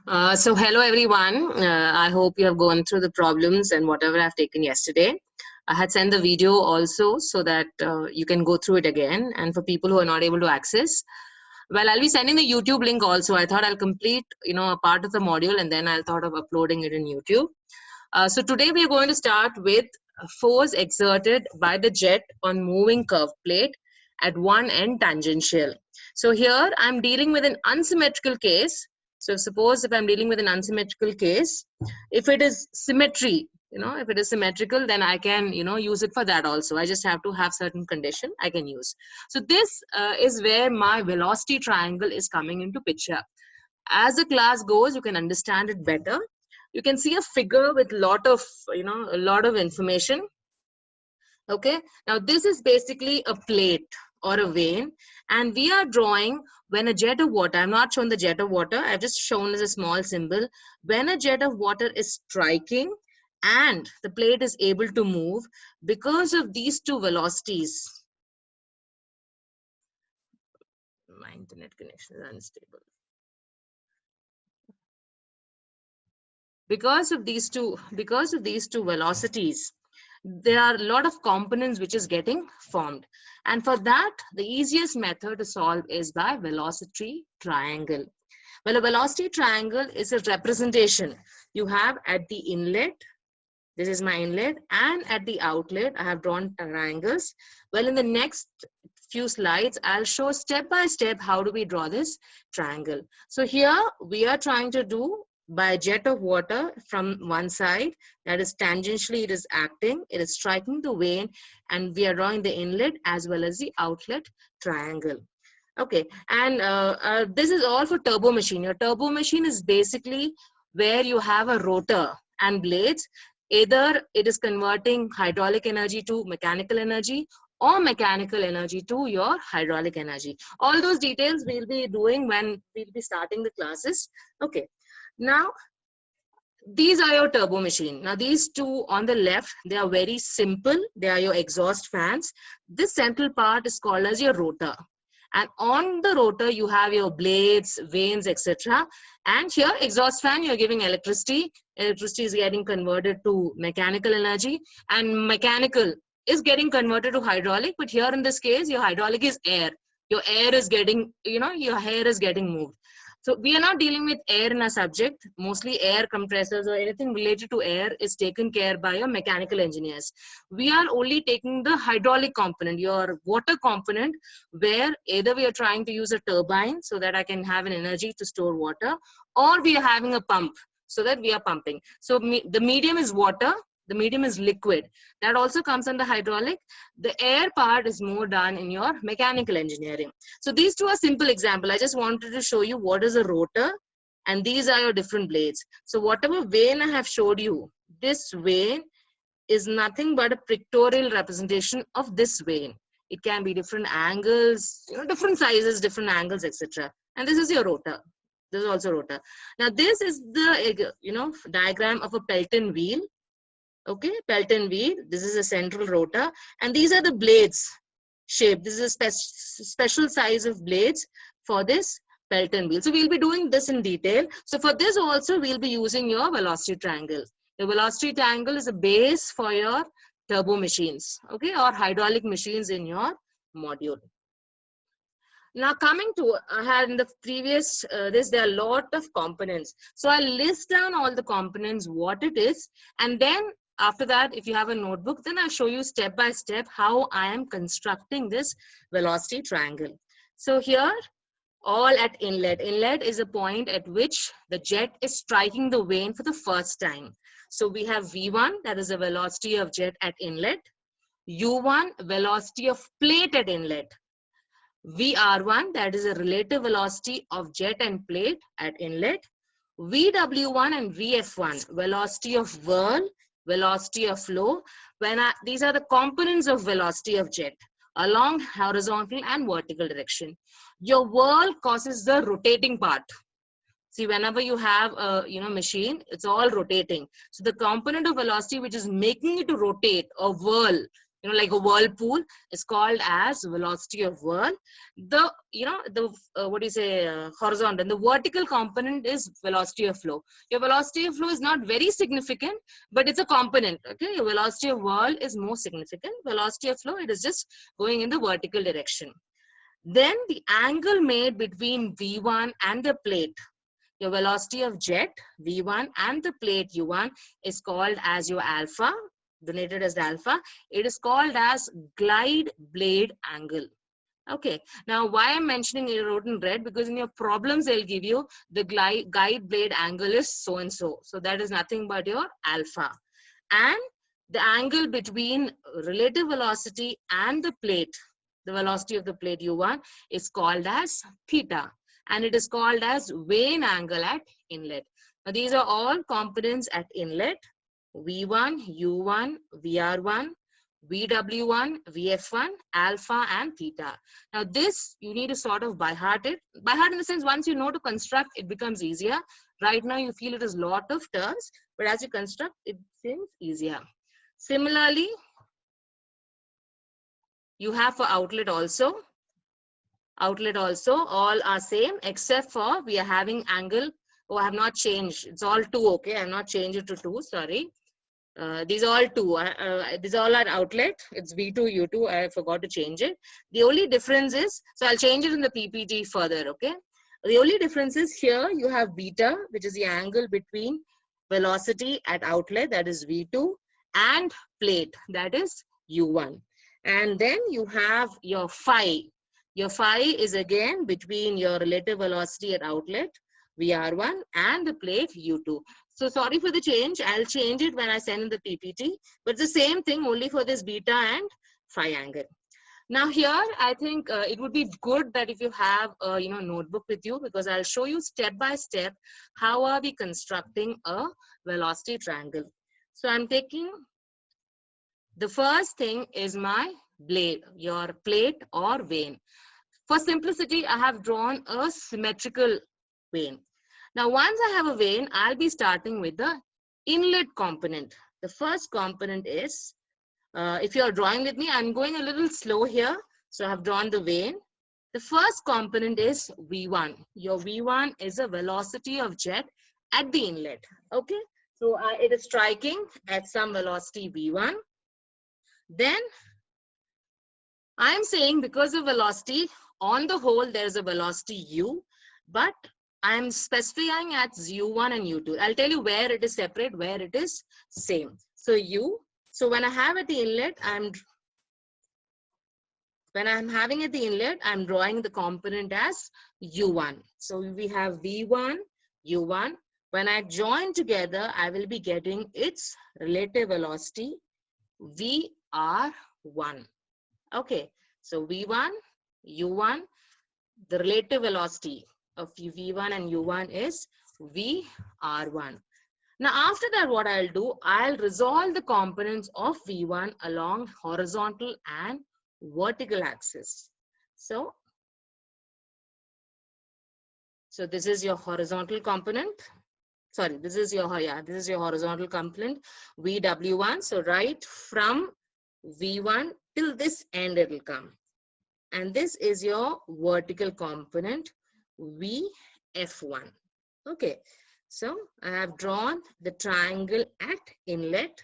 So hello everyone. I hope you have gone through the problems and whatever I've taken yesterday. I had sent the video also so that you can go through it again. And for people who are not able to access, well, I'll be sending the YouTube link also. I thought I'll complete, a part of the module and then I'll thought of uploading it in YouTube. So today we are going to start with force exerted by the jet on moving curved plate at one end tangential. So here I'm dealing with an unsymmetrical case. So suppose if I'm dealing with an unsymmetrical case, if it is symmetry, if it is symmetrical, then I can, use it for that also. I just have to have certain condition I can use. So this is where my velocity triangle is coming into picture. As the class goes, you can understand it better. You can see a figure with a lot of information. Okay, now this is basically a plate or a vein, and we are drawing when a jet of water, I'm not shown the jet of water, I've just shown as a small symbol. When a jet of water is striking and the plate is able to move, because of these two velocities, my internet connection is unstable. Because of these two velocities, there are a lot of components which is getting formed, and for that the easiest method to solve is by velocity triangle. Well, a velocity triangle is a representation you have at the inlet. This is my inlet, and at the outlet I have drawn triangles. Well, in the next few slides I'll show step by step how do we draw this triangle. So here we are trying to do by a jet of water from one side, that is tangentially it is acting, it is striking the vein, and we are drawing the inlet as well as the outlet triangle. Okay, and this is all for turbo machine. Your turbo machine is basically where you have a rotor and blades. Either it is converting hydraulic energy to mechanical energy or mechanical energy to your hydraulic energy. All those details we'll be doing when we'll be starting the classes. Okay, now these are your turbo machine. Now these two on the left, they are very simple. They are your exhaust fans. This central part is called as your rotor. And on the rotor, you have your blades, vanes, etc. And here, exhaust fan, you're giving electricity. Electricity is getting converted to mechanical energy, and mechanical is getting converted to hydraulic. But here in this case, your hydraulic is air. Your air is getting, your hair is getting moved. So we are not dealing with air in a subject. Mostly air compressors or anything related to air is taken care by your mechanical engineers. We are only taking the hydraulic component, your water component, where either we are trying to use a turbine so that I can have an energy to store water, or we are having a pump so that we are pumping. So the medium is water, the medium is liquid. That also comes under hydraulic. The air part is more done in your mechanical engineering. So these two are simple example. I just wanted to show you what is a rotor, and these are your different blades. So whatever vein I have showed you, this vein is nothing but a pictorial representation of this vein. It can be different angles, different sizes, different angles, etc. And this is your rotor. This is also rotor. Now this is the diagram of a Pelton wheel. Okay, Pelton wheel. This is a central rotor, and these are the blades shape. This is a special size of blades for this Pelton wheel. So we'll be doing this in detail. So for this also we'll be using your velocity triangle. The velocity triangle is a base for your turbo machines, okay, or hydraulic machines in your module. Now coming to, I had in the previous, there are a lot of components. So I'll list down all the components, what it is, and then after that, if you have a notebook, then I'll show you step by step how I am constructing this velocity triangle. So here, all at inlet. Inlet is a point at which the jet is striking the vane for the first time. So we have V1, that is the velocity of jet at inlet. U1, velocity of plate at inlet. VR1, that is a relative velocity of jet and plate at inlet. VW1 and VF1, velocity of whirl, velocity of flow. These are the components of velocity of jet along horizontal and vertical direction. Your whirl causes the rotating part. See, whenever you have a machine, it's all rotating. So the component of velocity which is making it to rotate or whirl like a whirlpool is called as velocity of whirl. The, what do you say, horizontal, the vertical component is velocity of flow. Your velocity of flow is not very significant, but it's a component. Okay, your velocity of whirl is more significant. Velocity of flow, it is just going in the vertical direction. Then the angle made between V1 and the plate, your velocity of jet V1 and the plate U1 is called as your alpha, denoted as alpha. It is called as glide blade angle. Okay, now why I'm mentioning it wrote in red, because in your problems they'll give you the guide blade angle is so and so. So that is nothing but your alpha. And the angle between relative velocity and the plate, the velocity of the plate U1 is called as theta, and it is called as vane angle at inlet. Now these are all components at inlet: V1, U1, VR1, VW1, VF1, alpha, and theta. Now this you need to sort of by heart it. By heart in the sense, once you know to construct, it becomes easier. Right now you feel it is a lot of terms, but as you construct, it seems easier. Similarly, you have for outlet also. Outlet also, all are same except for we are having angle. Oh, I have not changed. It's all 2, okay? I have not changed it to 2, sorry. These are all 2. These all are outlet. It's V2, U2. I forgot to change it. The only difference is, so I'll change it in the PPT further, okay? The only difference is here you have beta, which is the angle between velocity at outlet, that is V2, and plate, that is U1. And then you have your phi. Your phi is again between your relative velocity at outlet, VR1, and the plate U2. So sorry for the change. I'll change it when I send in the PPT. But it's the same thing only for this beta and phi angle. Now here, I think it would be good that if you have a notebook with you, because I'll show you step by step how are we constructing a velocity triangle. So I'm taking, the first thing is my blade, your plate or vane. For simplicity, I have drawn a symmetrical vane. Now, once I have a vane, I'll be starting with the inlet component. The first component is, if you're drawing with me, I'm going a little slow here. So I have drawn the vane. The first component is V1. Your V1 is a velocity of jet at the inlet. Okay. So it is striking at some velocity V1. Then I'm saying because of velocity, on the whole, there's a velocity U, but I'm specifying at U1 and U2. I'll tell you where it is separate, where it is same. So U, so when I have at the inlet, when I'm having at the inlet, I'm drawing the component as U1. So we have V1, U1. When I join together, I will be getting its relative velocity, VR1. Okay, so V1, U1, the relative velocity of V1 and U1 is VR1. Now, after that, what I'll do, I'll resolve the components of V1 along horizontal and vertical axis. So this is your horizontal component. Sorry, this is your horizontal component, VW1. So right from V1 till this end it will come. And this is your vertical component, VF1. Okay, so I have drawn the triangle at inlet.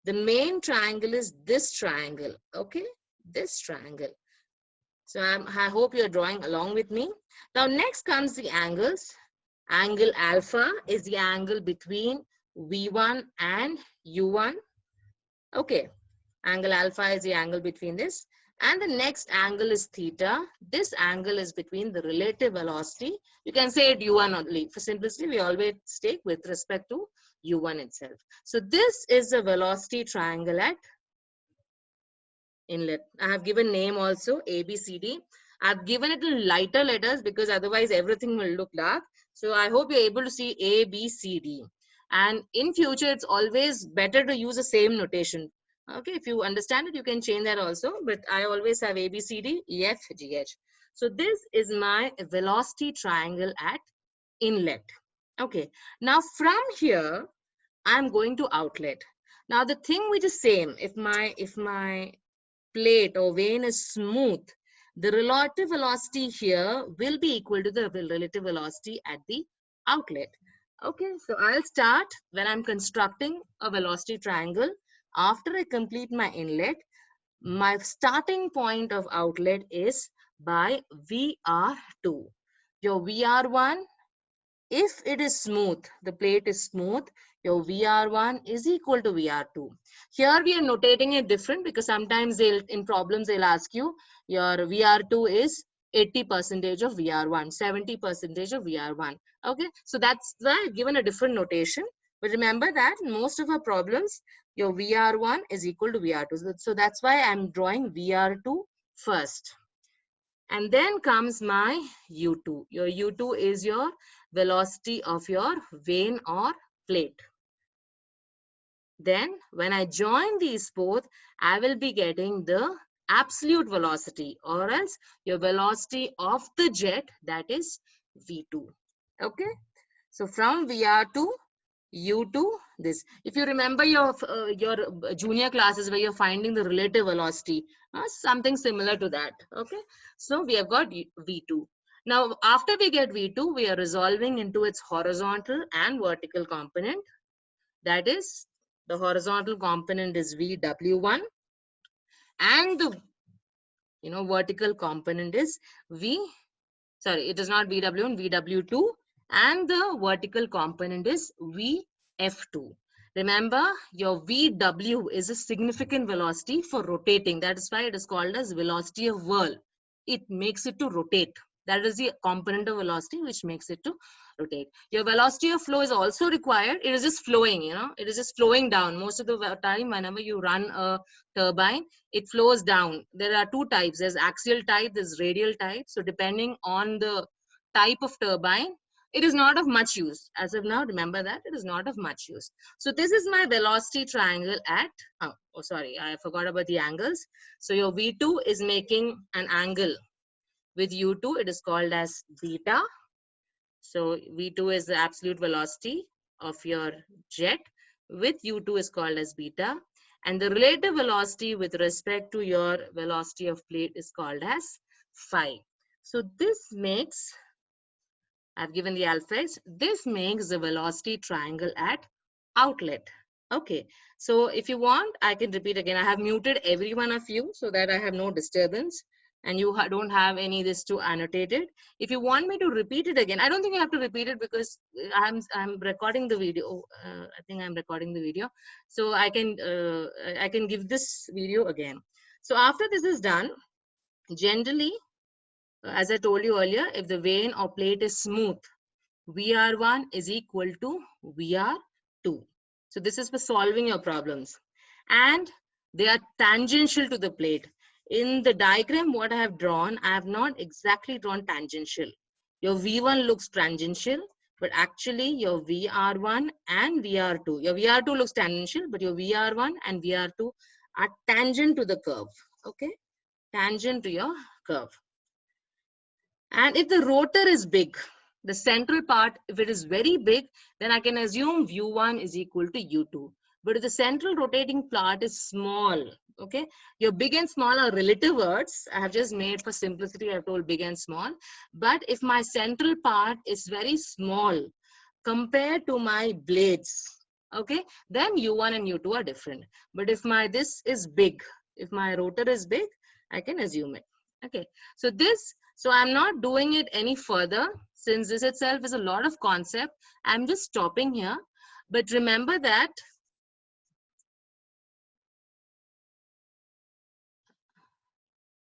The main triangle is this triangle, okay, this triangle. So I hope you're drawing along with me. Now next comes the angles. Angle alpha is the angle between V1 and U1. Okay, angle alpha is the angle between this. And the next angle is theta. This angle is between the relative velocity. You can say it U1 only. For simplicity, we always take with respect to U1 itself. So this is the velocity triangle at inlet. I have given name also, ABCD. I've given it in lighter letters because otherwise everything will look dark. So I hope you're able to see ABCD. And in future, it's always better to use the same notation. Okay, if you understand it, you can change that also. But I always have ABCD, EF, GH. So this is my velocity triangle at inlet. Okay, now from here, I'm going to outlet. Now the thing which is same, if my plate or vane is smooth, the relative velocity here will be equal to the relative velocity at the outlet. Okay, so I'll start when I'm constructing a velocity triangle. After I complete my inlet, my starting point of outlet is by VR2. Your VR1, if it is smooth, the plate is smooth, your VR1 is equal to VR2. Here we are notating it different because sometimes in problems they'll ask you your VR2 is 80% of VR1, 70% of VR1. Okay, so that's why I've given a different notation. But remember that in most of our problems, your VR1 is equal to VR2. So that's why I'm drawing VR2 first. And then comes my U2. Your U2 is your velocity of your vane or plate. Then when I join these both, I will be getting the absolute velocity, or else your velocity of the jet, that is V2. Okay. So from VR2, U2, this. If you remember your junior classes where you're finding the relative velocity, something similar to that. Okay. So we have got V2. Now, after we get V2, we are resolving into its horizontal and vertical component. That is, the horizontal component is VW1 and the vertical component is it is not VW1, VW2, and the vertical component is VF2. Remember, your VW is a significant velocity for rotating. That is why it is called as velocity of whirl. It makes it to rotate. That is the component of velocity which makes it to rotate. Your velocity of flow is also required. It is just flowing, it is just flowing down. Most of the time, whenever you run a turbine, it flows down. There are two types. There's axial type, there's radial type. So depending on the type of turbine, it is not of much use. As of now, remember that it is not of much use. So this is my velocity triangle at, sorry, I forgot about the angles. So your V2 is making an angle with U2. It is called as beta. So V2 is the absolute velocity of your jet, with U2 is called as beta. And the relative velocity with respect to your velocity of plate is called as phi. So this makes, I've given the alphas, this makes the velocity triangle at outlet. Okay, so if you want, I can repeat again. I have muted every one of you so that I have no disturbance and you don't have any this to annotate it. If you want me to repeat it again, I don't think you have to repeat it because I'm recording the video. I think I'm recording the video, so I can give this video again. So after this is done, generally, as I told you earlier, if the vane or plate is smooth, VR1 is equal to VR2. So this is for solving your problems. And they are tangential to the plate. In the diagram, what I have drawn, I have not exactly drawn tangential. Your V1 looks tangential, but actually your VR1 and VR2, your VR2 looks tangential, but your VR1 and VR2 are tangent to the curve. Okay, tangent to your curve. And if the rotor is big, the central part, if it is very big, then I can assume U1 is equal to U2. But if the central rotating part is small, okay, your big and small are relative words. I have just made for simplicity, I have told big and small. But if my central part is very small compared to my blades, okay, then U1 and U2 are different. But if this is big, if my rotor is big, I can assume it. Okay, so I'm not doing it any further since this itself is a lot of concept. I'm just stopping here. But remember that